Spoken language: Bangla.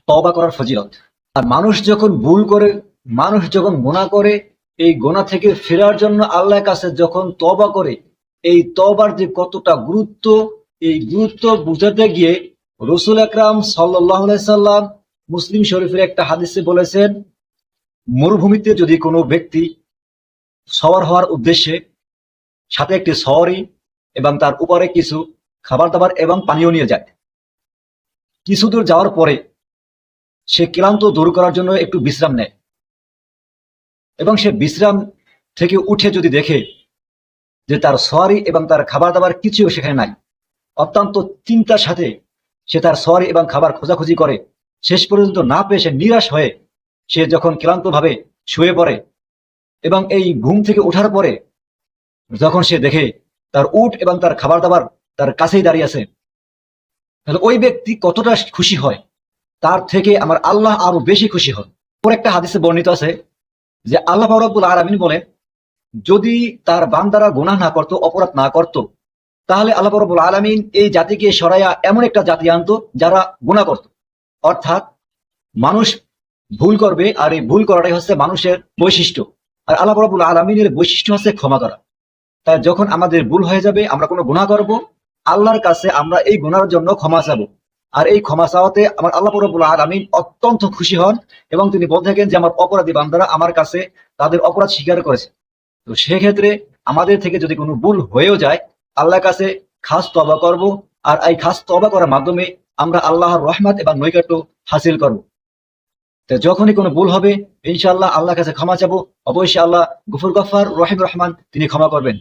তওবা করার ফজিলত। আর মানুষ যখন ভুল করে, মানুষ যখন গুনাহ করে, এই গুনাহ থেকে ফেরার জন্য আল্লাহর কাছে যখন তওবা করে, এই তওবার যে কতটা গুরুত্ব, এই গুরুত্ব বুঝাতে গিয়ে রাসূল আকরাম সাল্লাল্লাহু আলাইহি সাল্লাম মুসলিম শরীফের একটা হাদিসে বলেছেন, মরুভূমিতে যদি কোনো ব্যক্তি সওয়ার হওয়ার উদ্দেশ্যে সাথে একটি সওয়ারি এবং তার উপরে কিছু খাবার দাবার এবং পানীয় নিয়ে যায়, কিছু দূর যাওয়ার পরে সে ক্লান্ত দূর করার জন্য একটু বিশ্রাম নেয় এবং সে বিশ্রাম থেকে উঠে যদি দেখে যে তার সওয়ারি এবং তার খাবার দাবার কিছুই সেখানে নাই, অত্যন্ত চিন্তার সাথে সে তার সওয়ারি এবং খাবার খোঁজাখুঁজি করে, শেষ পর্যন্ত না পেয়ে সে নিরাশ হয়ে সে যখন ক্লান্তভাবে শুয়ে পড়ে এবং এই ঘুম থেকে ওঠার পরে যখন সে দেখে তার উট এবং তার খাবার দাবার তার কাছেই দাঁড়িয়ে আছে, তাহলে ওই ব্যক্তি কতটা খুশি হয়, তার থেকে আমার আল্লাহ আরো বেশি খুশি হন। পরে একটা হাদিসে বর্ণিত আছে যে আল্লাহ পাক রব্বুল আলামিন বলেন, যদি তার বান্দারা গুনাহ না করত, অপরাধ না করত, তাহলে আল্লাহ পাক রব্বুল আলামিন এই জাতিকে সরাইয়া এমন একটা জাতি আনতো যারা গুনাহ করত। অর্থাৎ মানুষ ভুল করবে, আর এই ভুল করাটাই হচ্ছে মানুষের বৈশিষ্ট্য। আর আল্লাহ পাক রব্বুল আলামিনের বৈশিষ্ট্য হচ্ছে ক্ষমা করা। তাই যখন আমাদের ভুল হয়ে যাবে, আমরা কোনো গুনাহ করব, আল্লাহর কাছে আমরা এই গুনার জন্য ক্ষমা চাবো। আর এই ক্ষমা চাওয়াতে আমার আল্লাহ রাব্বুল আলামিন অত্যন্ত খুশি হন এবং তিনি বলতে থাকেন যে আমার অপরাধী বান্দারা আমার কাছে তাদের অপরাধ স্বীকার করেছে। তো সেক্ষেত্রে আমাদের থেকে যদি কোনো ভুল হয়েও যায়, আল্লাহর কাছে খাস তওবা করব, আর এই খাস তওবা করার মাধ্যমে আমরা আল্লাহর রহমত এবং নৈকট্য হাসিল করব। তো যখনই কোনো ভুল হবে ইনশাআল্লাহ আল্লাহর কাছে ক্ষমা চাবো, অবশ্যই আল্লাহ গফুর গফফার রহিম রহমান, তিনি ক্ষমা করবেন।